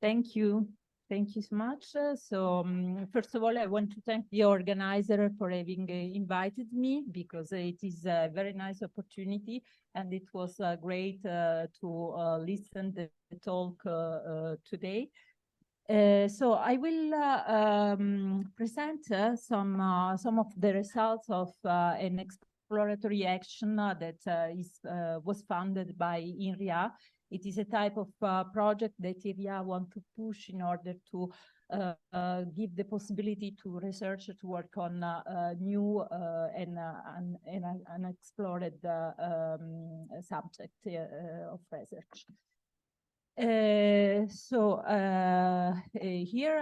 Thank you. Thank you so much. First of all, I want to thank the organizer for having invited me, because it is a very nice opportunity, and it was great to listen to the talk today. So I will present some of the results of an exploratory action that was funded by Inria. It is a type of project that Inria want to push in order to give the possibility to researchers to work on new and unexplored subject of research. Here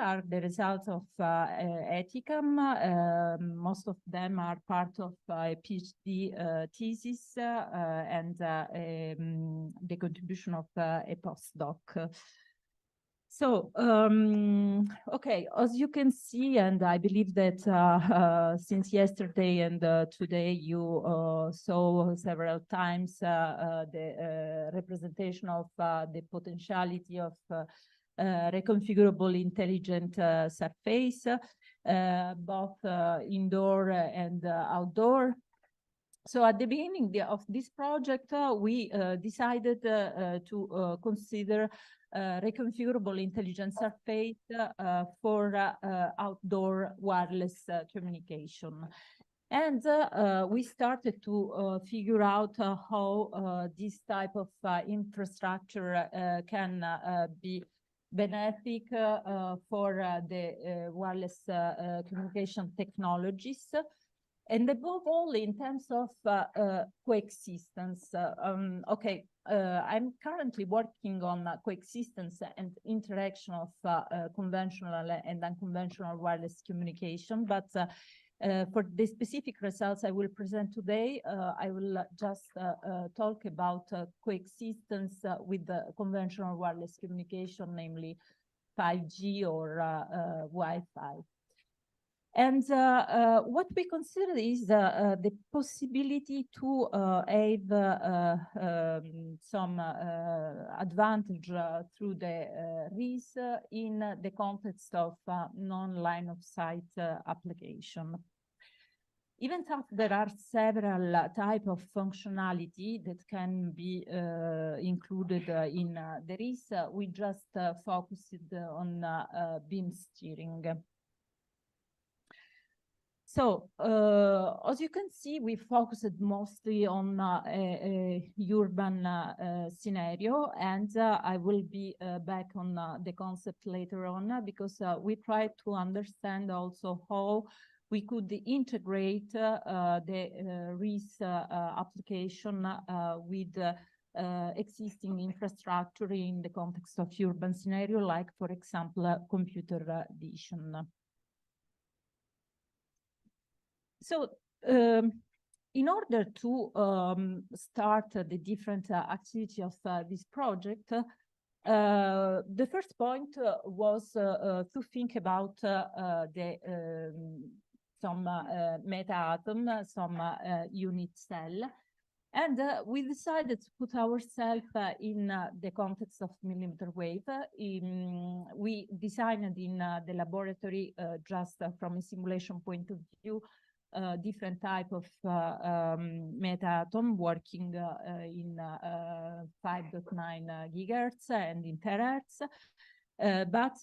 are the results of ETICAM. Most of them are part of a PhD thesis and the contribution of a postdoc. Okay, as you can see, and I believe that since yesterday and today you saw several times the representation of the potentiality of reconfigurable intelligent surface, both indoor and outdoor. So at the beginning of this project, we decided to consider reconfigurable intelligent surface for outdoor wireless communication. And we started to figure out how this type of infrastructure can be benefic for the wireless communication technologies. And above all, in terms of coexistence, I'm currently working on coexistence and interaction of conventional and unconventional wireless communication. But for the specific results I will present today, I will just talk about coexistence with the conventional wireless communication, namely 5G or Wi-Fi. And what we consider is the possibility to have some advantage through the RIS in the context of non-line of sight application. Even though there are several types of functionality that can be included in the RIS, we just focused on beam steering. So, as you can see, we focused mostly on a urban scenario, and I will be back on the concept later on, because we try to understand also how we could integrate the RIS application with existing infrastructure in the context of urban scenario, like, for example, computer vision. So, in order to start the different activity of this project, the first point was to think about some meta-atom, some unit cell. And we decided to put ourselves in the context of mmWave. We designed in the laboratory, just from a simulation point of view, different type of meta-atom working in 5.9 gigahertz and in terahertz. But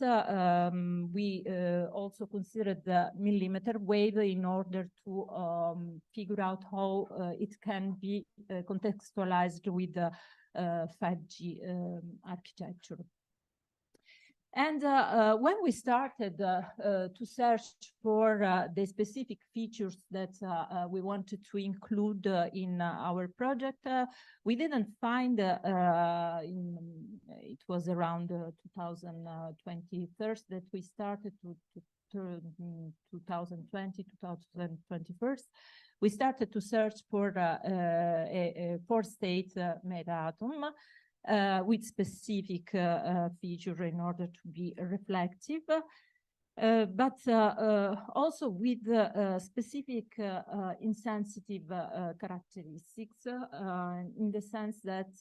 we also considered the mmWave in order to figure out how it can be contextualized with the 5G architecture. And when we started to search for the specific features that we wanted to include in our project, we didn't find, it was around 2020 that we started to 2020, 2021. We started to search for a four-state meta-atom with specific feature in order to be reflective. but also with specific insensitive characteristics, in the sense that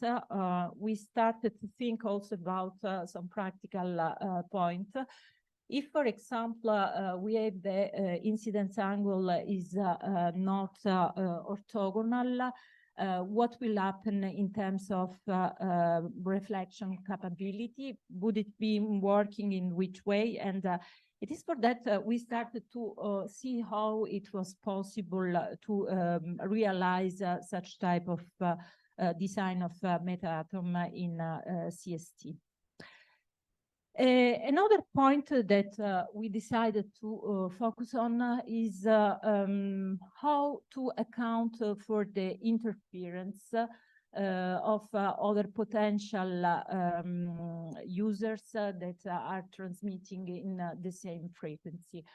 we started to think also about some practical point. If, for example, we have the incidence angle is not orthogonal, what will happen in terms of reflection capability? Would it be working in which way? And it is for that we started to see how it was possible to realize such type of design of meta-atom in CST. Another point that we decided to focus on is how to account for the interference of other potential users that are transmitting in the same frequency.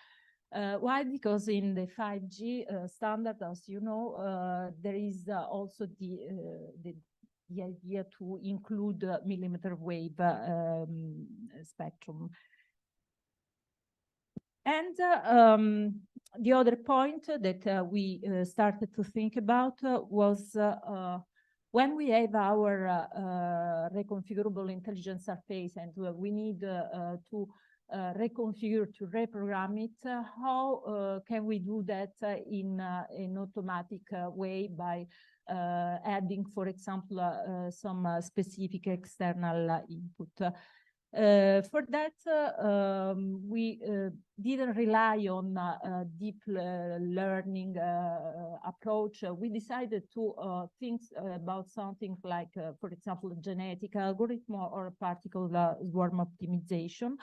Why? Because in the 5G standard, as you know, there is also the idea to include mmWave spectrum. And the other point that we started to think about was when we have our reconfigurable intelligent surface and we need to reconfigure, to reprogram it, how can we do that in an automatic way by adding, for example, some specific external input. For that, we didn't rely on deep learning approach. We decided to think about something like, for example, a genetic algorithm or particle swarm optimization.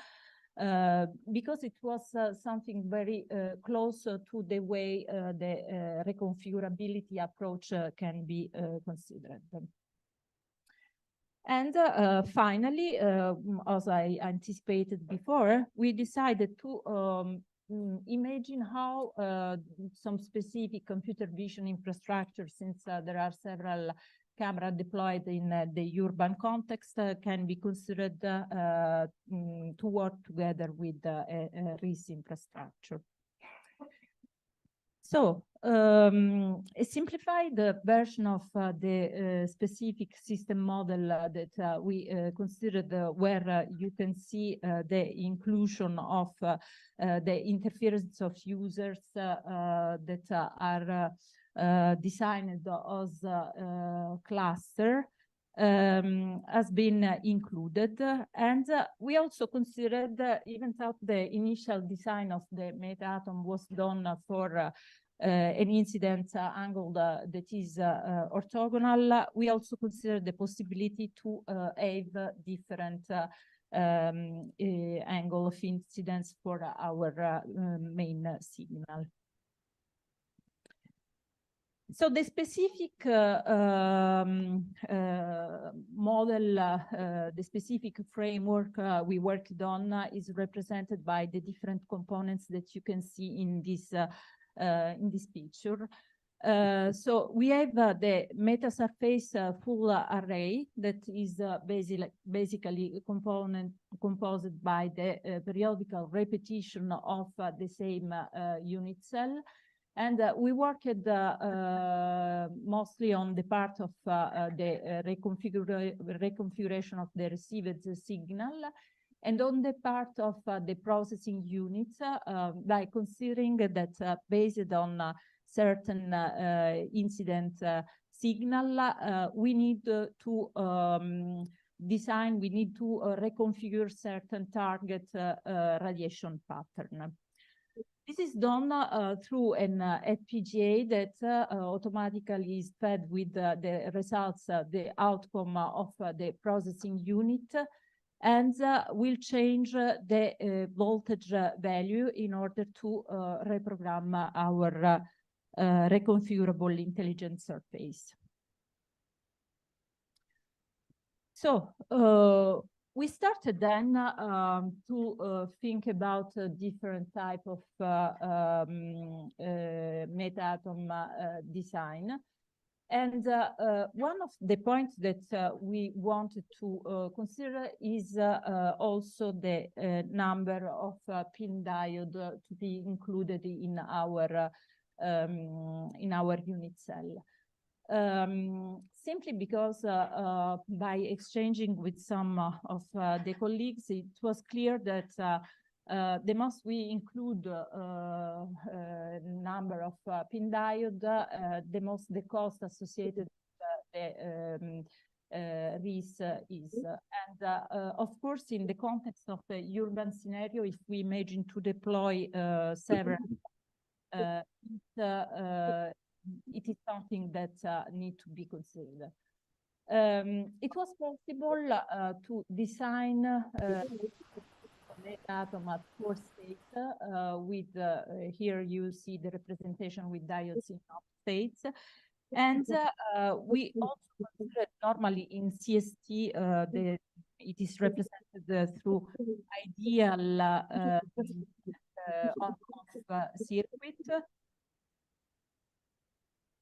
Because it was something very close to the way the reconfigurability approach can be considered. And finally, as I anticipated before, we decided to imagine how some specific computer vision infrastructure, since there are several camera deployed in the urban context, can be considered to work together with a RIS infrastructure. So a simplified version of the specific system model that we considered, where you can see the inclusion of the interference of users that are designed as cluster, has been included. And we also considered, even though the initial design of the meta-atom was done for an incidence angle that is orthogonal, we also considered the possibility to have different angle of incidence for our main signal. So the specific model, the specific framework we worked on is represented by the different components that you can see in this picture. So we have the meta-surface full array that is basically composed by the periodical repetition of the same unit cell. And we worked mostly on the part of the reconfiguration of the received signal, and on the part of the processing units, by considering that based on certain incident signal, we need to design, we need to reconfigure certain target radiation pattern. This is done through an FPGA that automatically is fed with the results, the outcome of the processing unit, and will change the voltage value in order to reprogram our reconfigurable intelligent surface. So we started then to think about different type of meta-atom design. And one of the points that we wanted to consider is also the number of pin diode to be included in our unit cell. Simply because by exchanging with some of the colleagues, it was clear that the most we include number of pin diode, the most the cost associated with the RIS is. And of course, in the context of the urban scenario, if we imagine to deploy several, it is something that need to be considered. It was possible to design atom at 4 states with here you see the representation with diodes in off states, and we also consider normally in CST it is represented through ideal on-off circuit.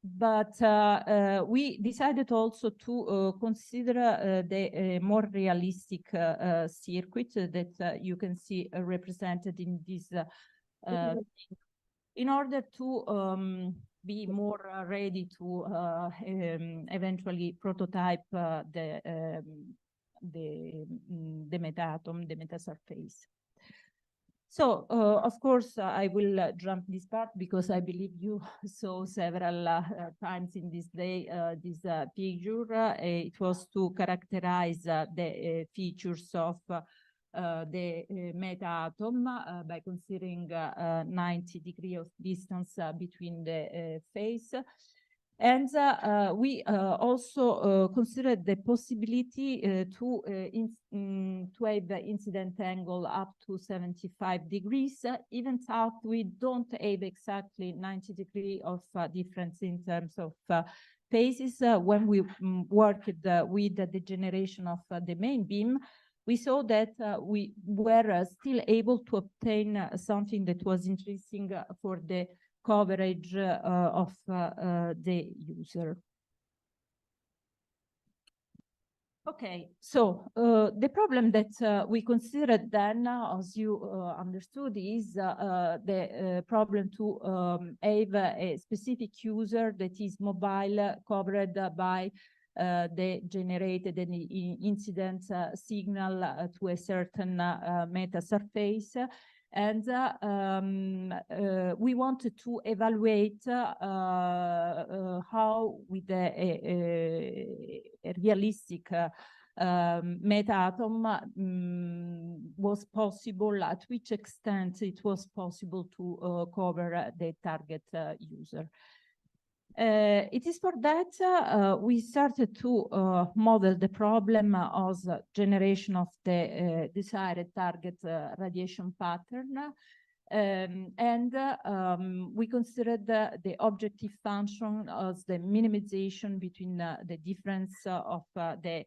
But we decided also to consider the more realistic circuit that you can see represented in this in order to be more ready to eventually prototype the meta-atom, the meta-surface. So, of course, I will jump this part because I believe you saw several times in this day this picture. It was to characterize the features of the meta-atom by considering 90 degrees of distance between the phase. And we also considered the possibility to have the incident angle up to 75 degrees, even though we don't have exactly 90 degrees of difference in terms of phases. When we worked with the generation of the main beam, we saw that we were still able to obtain something that was interesting for the coverage of the user. Okay, so the problem that we considered then, as you understood, is the problem to have a specific user that is mobile, covered by the generated incident signal to a certain meta surface. And we wanted to evaluate how, with a realistic meta-atom, was possible, at which extent it was possible to cover the target user. It is for that we started to model the problem as generation of the desired target radiation pattern. We considered the objective function as the minimization between the difference of the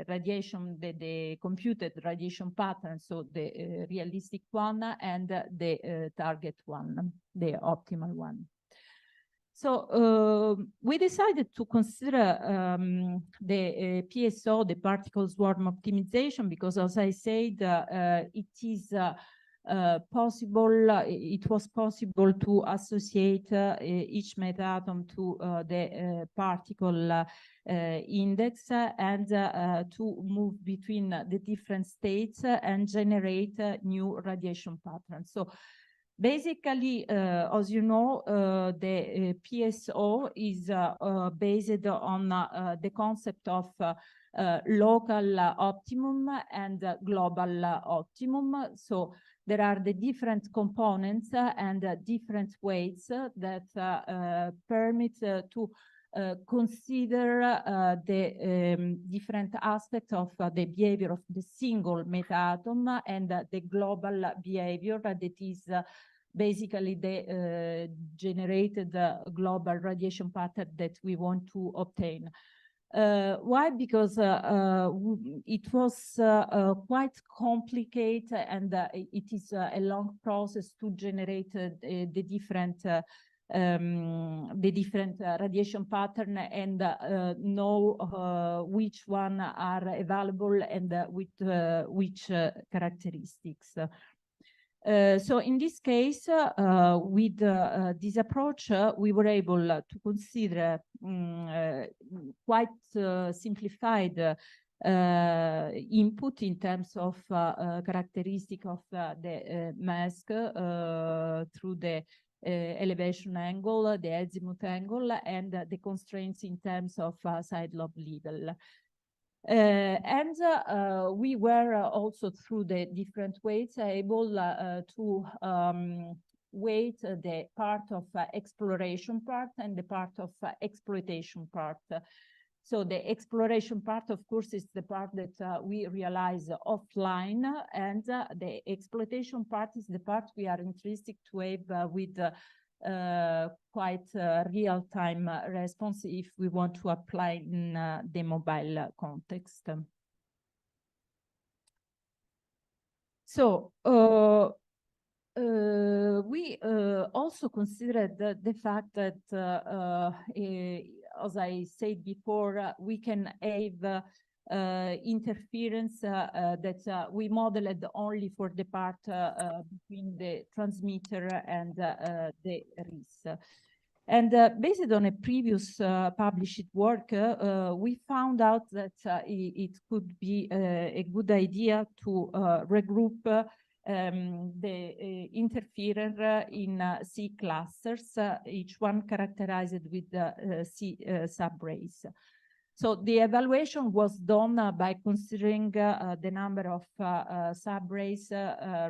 radiation, the computed radiation pattern, so the realistic one, and the target one, the optimal one. So we decided to consider the PSO, the particle swarm optimization, because, as I said, it is possible. It was possible to associate each meta-atom to the particle index and to move between the different states and generate new radiation patterns. So basically, as you know, the PSO is based on the concept of local optimum and global optimum. So there are the different components and different weights that permit to consider the different aspects of the behavior of the single meta-atom and the global behavior that is basically the generated global radiation pattern that we want to obtain. Why? Because it was quite complicated, and it is a long process to generate the different the different radiation pattern and know which one are available and with which characteristics. So in this case, with this approach, we were able to consider quite simplified input in terms of characteristic of the mask through the elevation angle, the azimuth angle, and the constraints in terms of side lobe level. We were also through the different weights able to weight the part of exploration part and the part of exploitation part. So the exploration part, of course, is the part that we realize offline, and the exploitation part is the part we are interested to have with quite real-time response if we want to apply in the mobile context. So we also considered the fact that, as I said before, we can have interference that we modeled only for the part between the transmitter and the RIS. And based on a previous published work, we found out that it could be a good idea to regroup the interferer in C clusters, each one characterized with C subrays. So the evaluation was done by considering the number of subrays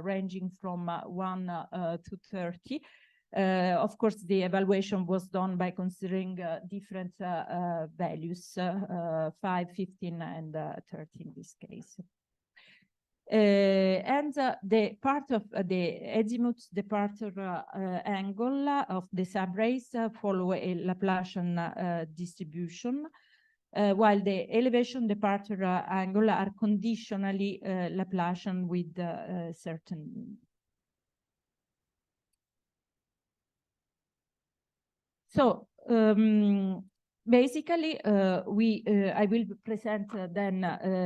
ranging from 1 to 30. Of course, the evaluation was done by considering different values, 5, 15, and 30 in this case. And the part of the azimuth departure angle of the subrays follow a Laplacian distribution, while the elevation departure angle are conditionally Laplacian with certain. So basically, I will present then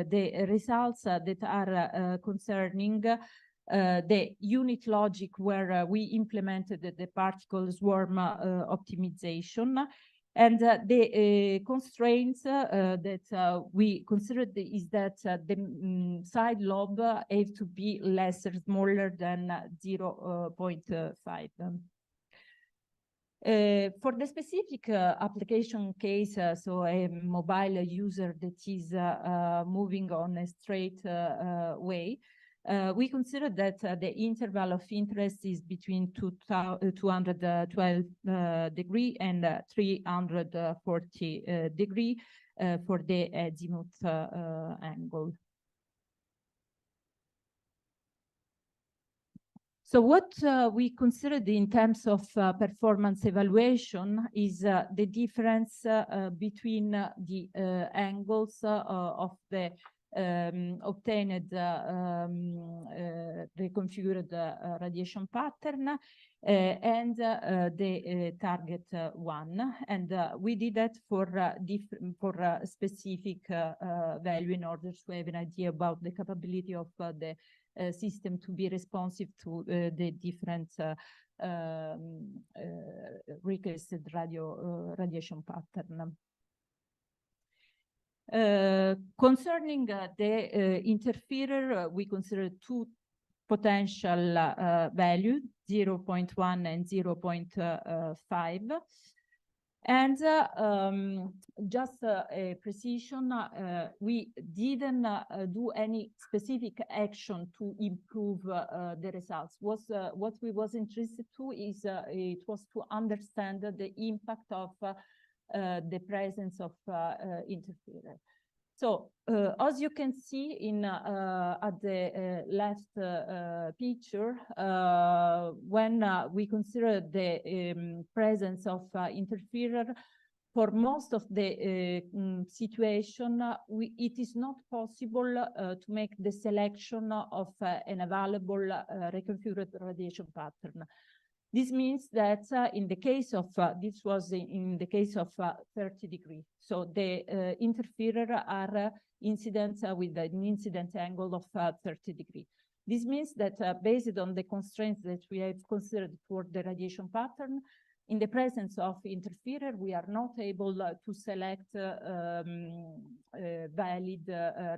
the results that are concerning the unit logic where we implemented the particle swarm optimization. And the constraints that we considered is that the side lobe have to be smaller than 0.5. For the specific application case, so a mobile user that is moving on a straight way, we consider that the interval of interest is between 212 degree and 340 degree for the azimuth angle. So what we considered in terms of performance evaluation is the difference between the angles of the obtained reconfigured radiation pattern and the target one. And we did that for a specific value in order to have an idea about the capability of the system to be responsive to the different requested radiation pattern. Concerning the interferer, we consider two potential values, 0.1 and 0.5. And just a precision, we didn't do any specific action to improve the results. What we was interested to is it was to understand the impact of the presence of interferer. So as you can see in at the left picture, when we consider the presence of interferer, for most of the situation, it is not possible to make the selection of an available reconfigured radiation pattern. This means that in the case of, this was in the case of 30 degrees. So the interferer are incidents with an incident angle of 30 degrees. This means that based on the constraints that we have considered for the radiation pattern, in the presence of interferer, we are not able to select valid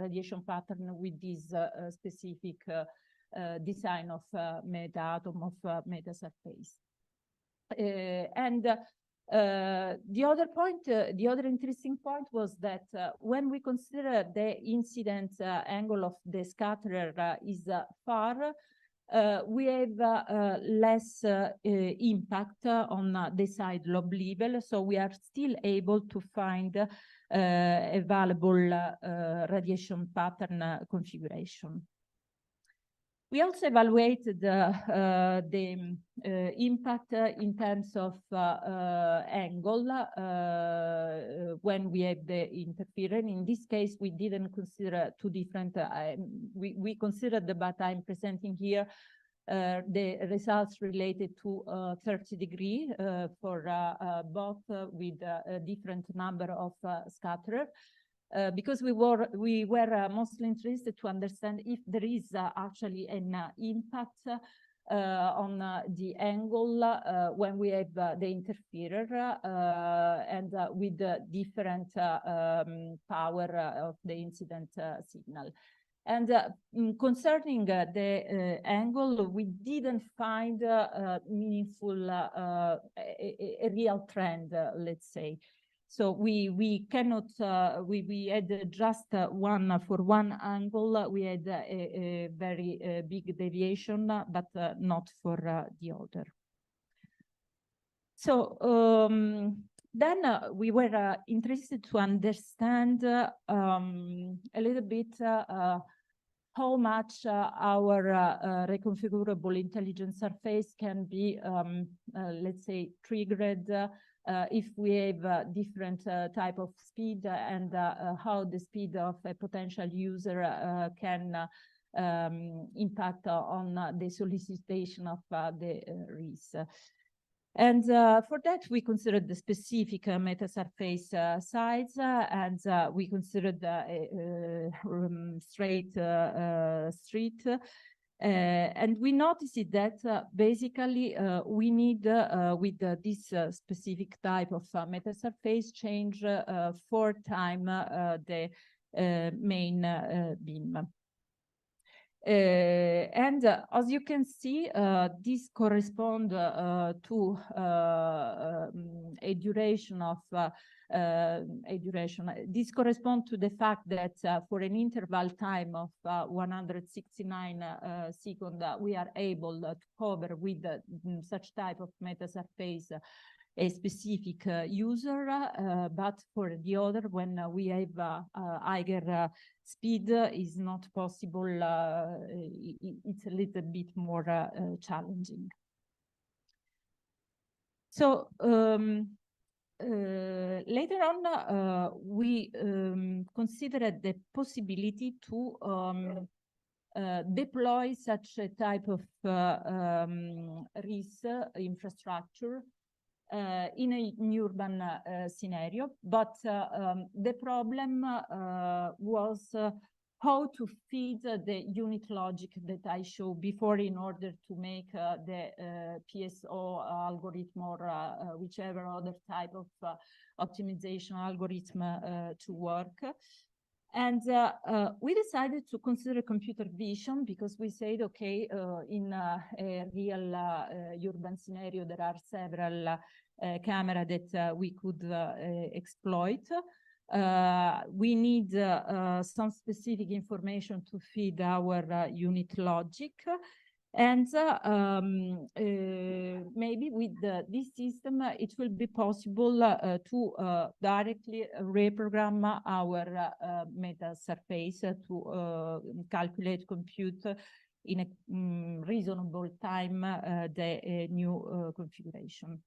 radiation pattern with this specific design of meta-atom of meta-surface. The other point, the other interesting point was that when we consider the incident angle of the scatterer is far, we have less impact on the side lobe level, so we are still able to find a valuable radiation pattern configuration. We also evaluated the impact in terms of angle when we have the interferer. In this case, we didn't consider two different, we considered, but I'm presenting here the results related to 30 degrees for both with a different number of scatterers. Because we were mostly interested to understand if there is actually an impact on the angle when we have the interferer and with the different power of the incident signal. And concerning the angle, we didn't find meaningful, a real trend, let's say. So we cannot, we had just one, for one angle, we had a very big deviation, but not for the other. So then we were interested to understand a little bit how much our reconfigurable intelligent surface can be, let's say, triggered if we have different type of speed and how the speed of a potential user can impact on the solicitation of the RIS. And for that, we considered the specific meta-surface size, and we considered straight street. And we noticed that basically we need, with this specific type of meta-surface, change 4 times the main beam. And as you can see, this corresponds to a duration of This corresponds to the fact that for an interval time of 169 seconds, we are able to cover with such type of meta-surface a specific user, but for the other, when we have higher speed, is not possible. It's a little bit more challenging. So later on, we considered the possibility to deploy such a type of RIS infrastructure in an urban scenario, but the problem was how to feed the unit logic that I showed before in order to make the PSO algorithm or whichever other type of optimization algorithm to work. And we decided to consider computer vision because we said, okay, in a real urban scenario, there are several cameras that we could exploit. We need some specific information to feed our unit logic. And maybe with this system, it will be possible to directly reprogram our meta surface to calculate, compute in a reasonable time the new configuration.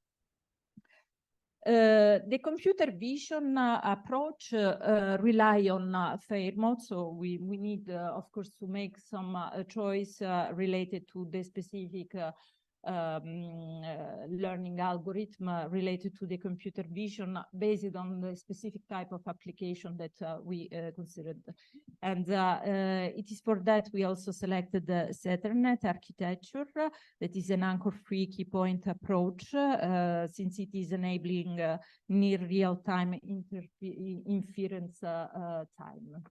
The computer vision approach rely on fair mode, so we need, of course, to make some choice related to the specific learning algorithm related to the computer vision based on the specific type of application that we considered. And it is for that we also selected the Ethernet architecture that is an anchor-free key point approach since it is enabling near real-time inference time.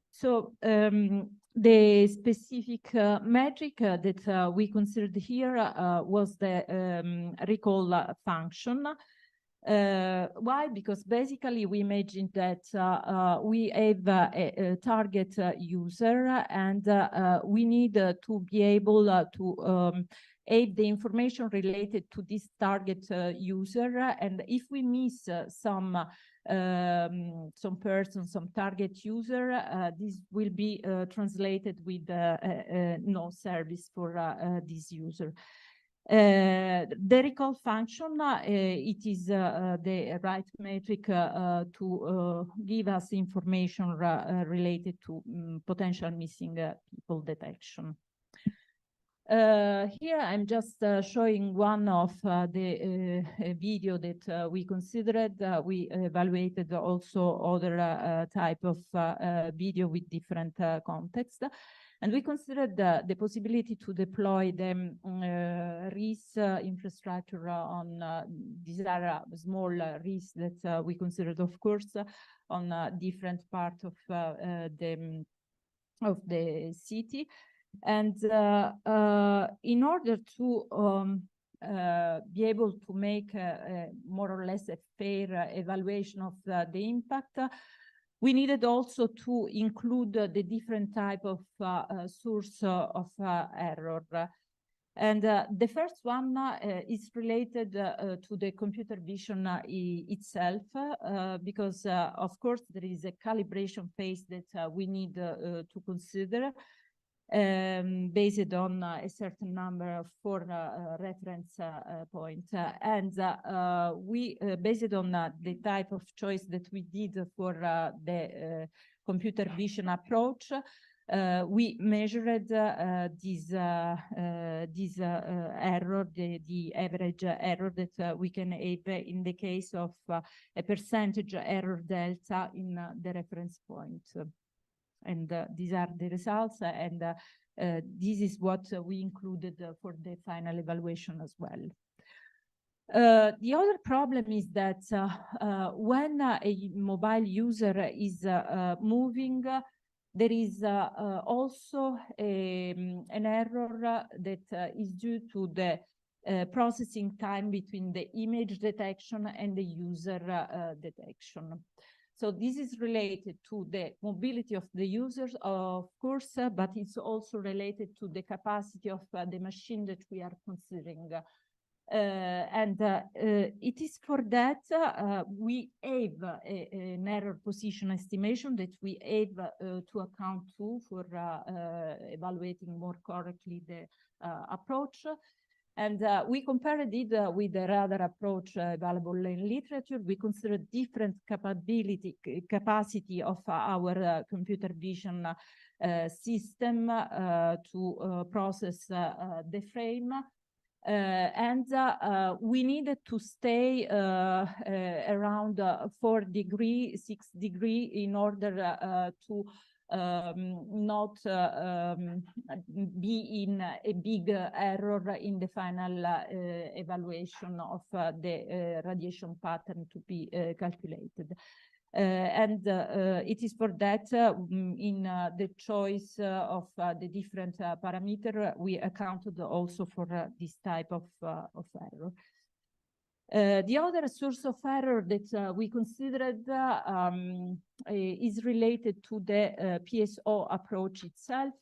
So the specific metric that we considered here was the recall function. Why? Because basically we imagined that we have a target user and we need to be able to have the information related to this target user, and if we miss some person, some target user, this will be translated with no service for this user. The recall function, it is the right metric to give us information related to potential missing people detection. Here I'm just showing one of the video that we considered. We evaluated also other type of video with different context. And we considered the possibility to deploy the RIS infrastructure on these are small RIS that we considered, of course, on different parts of the city. And in order to be able to make more or less a fair evaluation of the impact, we needed also to include the different type of source of error. And the first one is related to the computer vision itself, because of course there is a calibration phase that we need to consider based on a certain number of reference points. And we, based on the type of choice that we did for the computer vision approach, we measured this error, the average error that we can have in the case of a percentage error delta in the reference point. And these are the results, and this is what we included for the final evaluation as well. The other problem is that when a mobile user is moving, there is also an error that is due to the processing time between the image detection and the user detection. So this is related to the mobility of the users, of course, but it's also related to the capacity of the machine that we are considering. It is for that we have an error position estimation that we have to account to for evaluating more correctly the approach. And we compared it with the other approach available in literature. We considered different capacity of our computer vision system to process the frame. We needed to stay around 4 degrees, 6 degrees in order to not be in a big error in the final evaluation of the radiation pattern to be calculated. It is for that in the choice of the different parameter, we accounted also for this type of error. The other source of error that we considered is related to the PSO approach itself,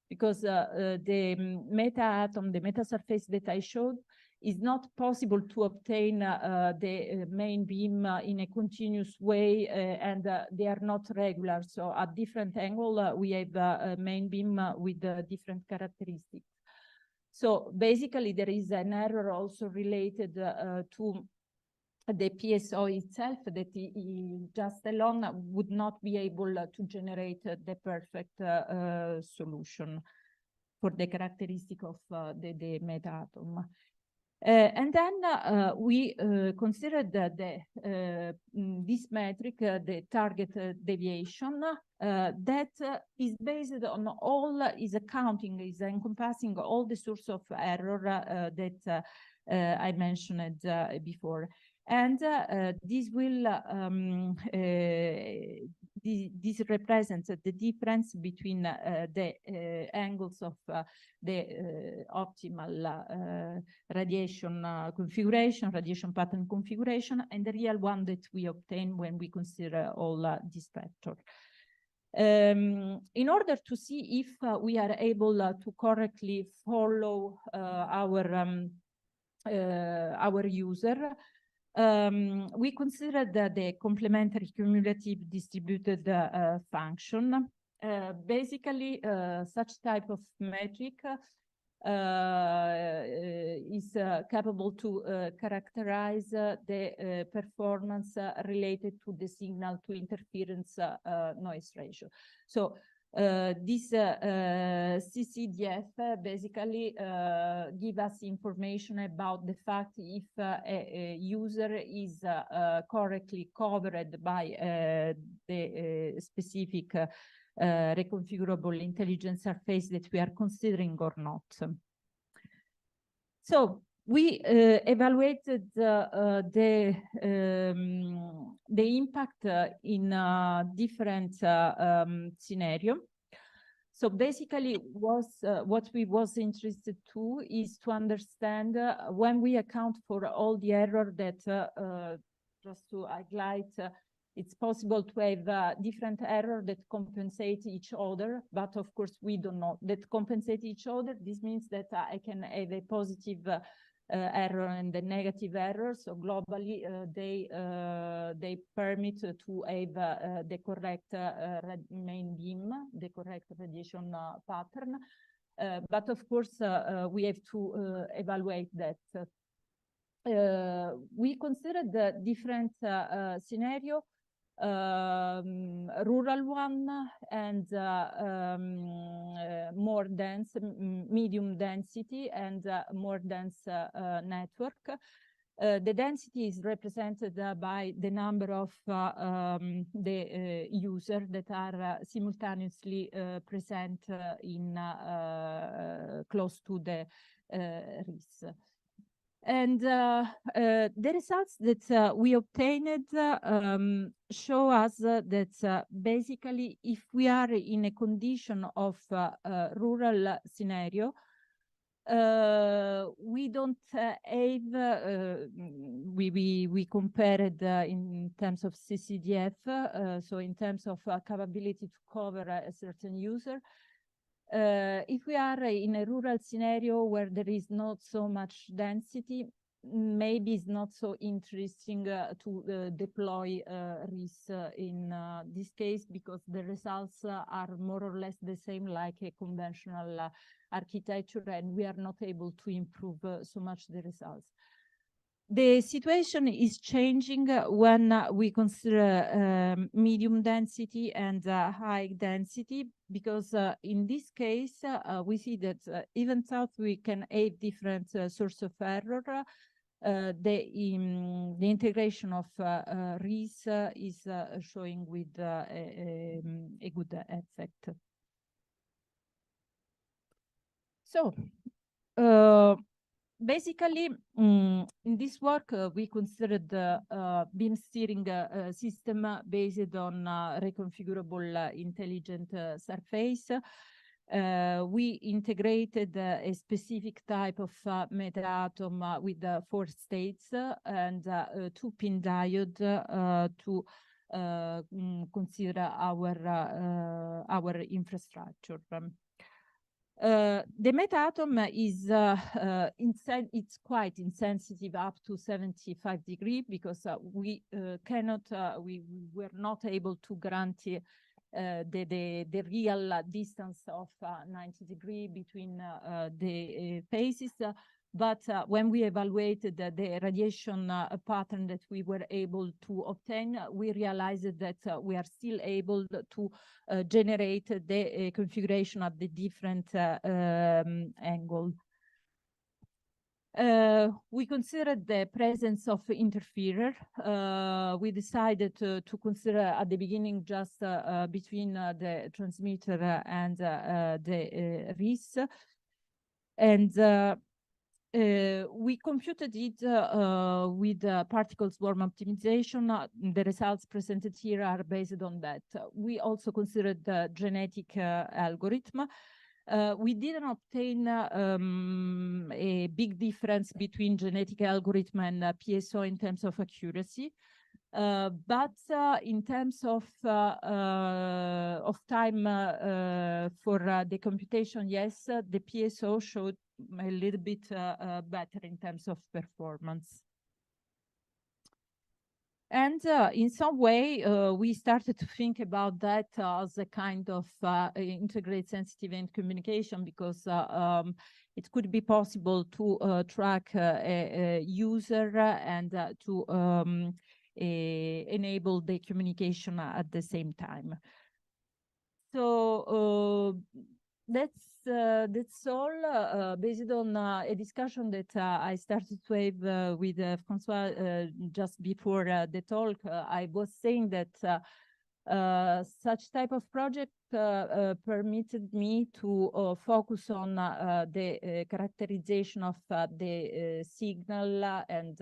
because the meta-atom, the meta-surface that I showed, is not possible to obtain the main beam in a continuous way, and they are not regular. So at different angle, we have a main beam with different characteristics. So basically, there is an error also related to the PSO itself that just alone would not be able to generate the perfect solution. for the characteristic of the meta atom. And then we considered this metric, the target deviation, that is based on is encompassing all the source of error that I mentioned before. And this will this represents the difference between the angles of the optimal radiation configuration, radiation pattern configuration, and the real one that we obtain when we consider all these factors. In order to see if we are able to correctly follow our user, we considered the complementary cumulative distributed function. Basically, such type of metric is capable to characterize the performance related to the signal to interference noise ratio. So this CCDF basically give us information about the fact if a user is correctly covered by the specific reconfigurable intelligent surface that we are considering or not. So we evaluated the impact in different scenario. So basically, what we was interested to is to understand when we account for all the error that just to highlight. It's possible to have different errors that compensate each other, but of course we don't know that compensate each other. This means that I can have a positive error and a negative error. So globally, they permit to have the correct main beam, the correct radiation pattern. But of course, we have to evaluate that. We considered the different scenario. Rural one and more dense, medium density and more dense network. The density is represented by the number of the users that are simultaneously present in close to the RIS. And the results that we obtained show us that basically if we are in a condition of rural scenario, we don't have, we compared in terms of CCDF, so in terms of capability to cover a certain user. If we are in a rural scenario where there is not so much density, maybe it's not so interesting to deploy RIS in this case, because the results are more or less the same like a conventional architecture, and we are not able to improve so much the results. The situation is changing when we consider medium density and high density, because in this case, we see that even though we can have different source of error, the integration of RIS is showing with a good effect. So, basically, in this work, we considered the beam steering system based on reconfigurable intelligent surface. We integrated a specific type of meta-atom with 4 states and 2 pin diode to consider our infrastructure. The meta-atom is it's quite insensitive up to 75 degrees, because we were not able to guarantee the real distance of 90 degrees between the phases. But when we evaluated the radiation pattern that we were able to obtain, we realized that we are still able to generate the configuration at the different angle. We considered the presence of interferer. We decided to consider at the beginning just between the transmitter and the RIS. And we computed it with particle swarm optimization. The results presented here are based on that. We also considered the genetic algorithm. We didn't obtain a big difference between genetic algorithm and PSO in terms of accuracy. But in terms of time for the computation, yes, the PSO showed a little bit better in terms of performance. And in some way, we started to think about that as a kind of integrate sensitive and communication, because it could be possible to track a user and to enable the communication at the same time. So that's all based on a discussion that I started to have with Francois just before the talk. I was saying that such type of project permitted me to focus on the characterization of the signal, and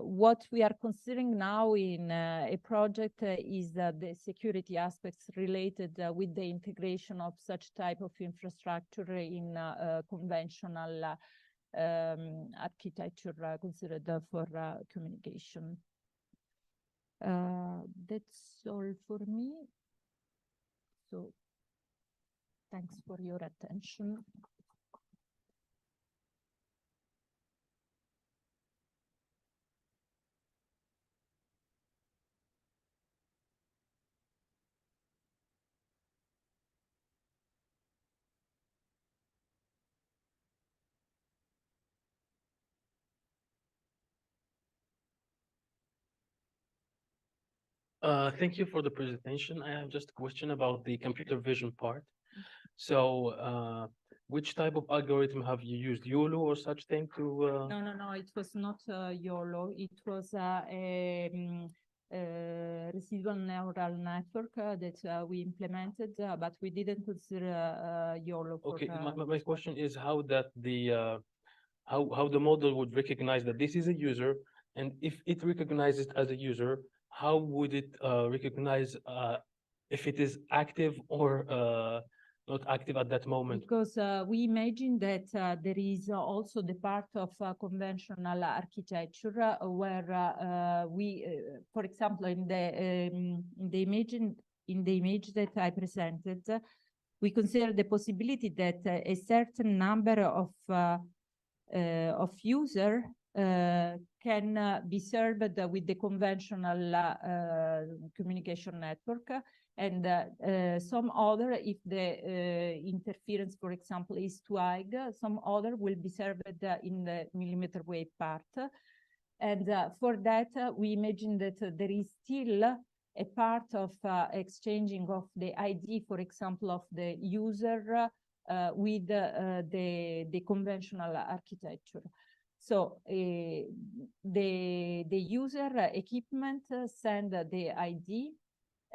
what we are considering now in a project is the security aspects related with the integration of such type of infrastructure in conventional architecture considered for communication. That's all for me. So thanks for your attention. Thank you for the presentation. I have just a question about the computer vision part. So, which type of algorithm have you used, YOLO or such thing to? No, it was not YOLO. It was a residual neural network that we implemented, but we didn't consider YOLO. Okay, my question is how that the how the model would recognize that this is a user, and if it recognizes it as a user, how would it recognize if it is active or not active at that moment? Because we imagine that there is also the part of conventional architecture where we, for example, in the image that I presented, we consider the possibility that a certain number of user can be served with the conventional communication network, and some other, if the interference, for example, is too high, some other will be served in the mmWave part. And for that, we imagine that there is still a part of exchanging of the ID, for example, of the user with the conventional architecture. So the user equipment send the ID,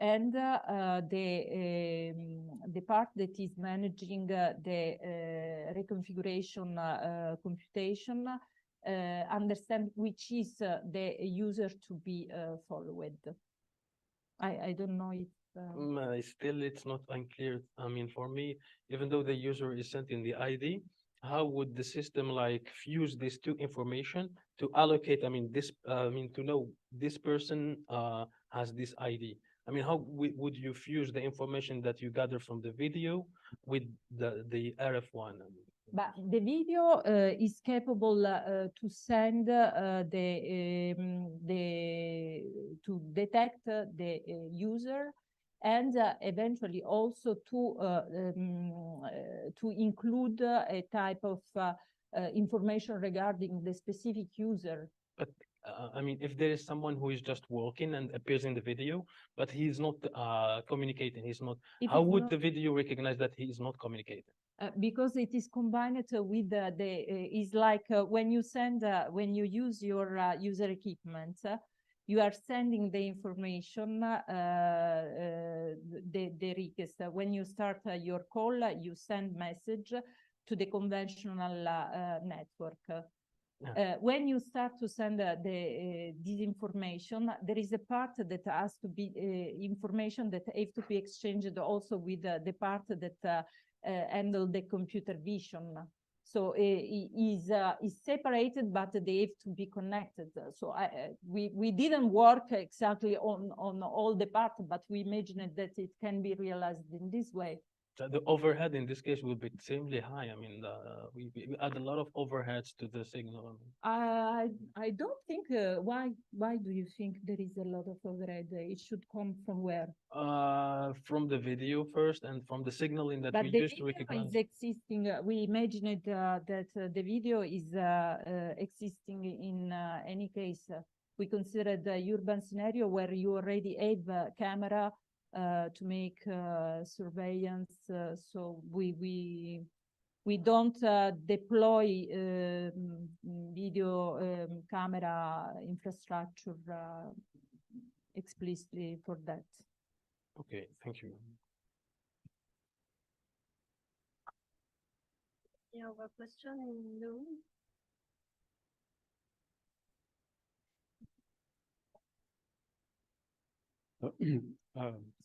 and the part that is managing the reconfiguration computation understand which is the user to be followed. I don't know if still it's not unclear. I mean, for me, even though the user is sent in the ID, how would the system like fuse these two information to allocate? I mean, this to know this person has this ID. I mean, how would you fuse the information that you gather from the video with the RF1? But the video is capable to send to detect the user, and eventually also to include a type of information regarding the specific user. But I mean, if there is someone who is just walking and appears in the video, but he's not communicating, he's not, how would the video recognize that he is not communicating? Because it is combined with is like when you send, when you use your user equipment, you are sending the information, the request. When you start your call, you send message to the conventional network. Yeah. When you start to send this information, there is a part that has to be information that have to be exchanged also with the part that handle the computer vision. So is separated, but they have to be connected. So we didn't work exactly on all the parts, but we imagined that it can be realized in this way. The overhead in this case will be extremely high. I mean, we add a lot of overheads to the signal. I don't think. Why do you think there is a lot of overhead? It should come from where? From the video first, and from the signaling that we used to recognize. But the video is existing. We imagined that the video is existing in any case. We considered the urban scenario where you already have a camera to make surveillance. So we don't deploy video camera infrastructure explicitly for that. Okay, thank you. You have a question in the room?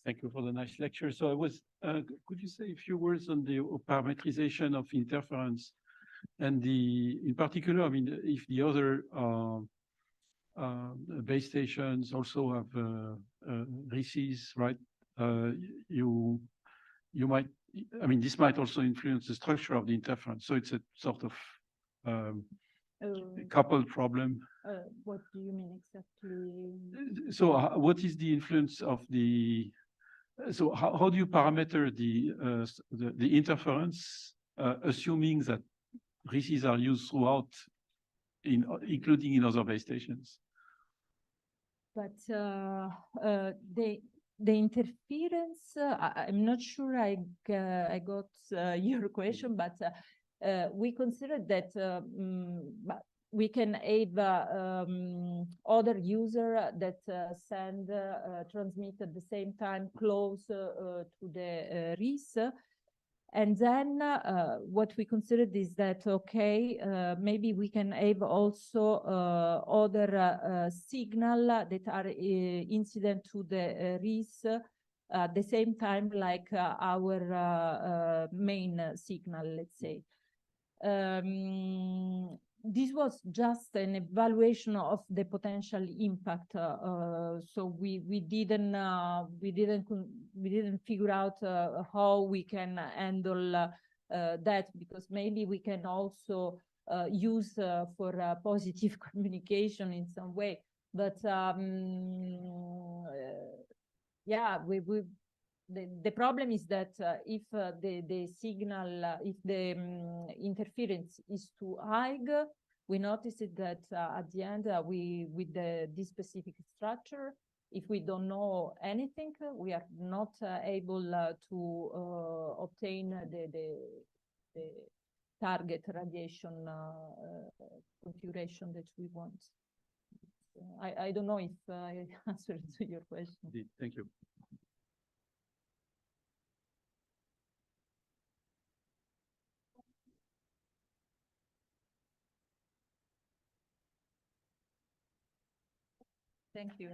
Thank you for the nice lecture. So I was, could you say a few words on the parametrization of interference and in particular, I mean, if the other base stations also have RISs, right? You might, I mean, this might also influence the structure of the interference. So it's a sort of coupled problem. What do you mean exactly? So what is the influence of the, so how do you parameter the interference, assuming that RISs are used throughout, including in other base stations? But the interference, I'm not sure I got your question, but we consider that we can have other user that transmit at the same time close to the RIS. And then what we considered is that, okay, maybe we can have also other signal that are incident to the RIS at the same time, like our main signal, let's say. This was just an evaluation of the potential impact. So we didn't figure out how we can handle that, because maybe we can also use for positive communication in some way. But yeah, the problem is that if the signal, if the interference is too high, we noticed that at the end with this specific structure, if we don't know anything, we are not able to obtain the target radiation configuration that we want. I don't know if I answered to your question. Indeed. Thank you. Thank you.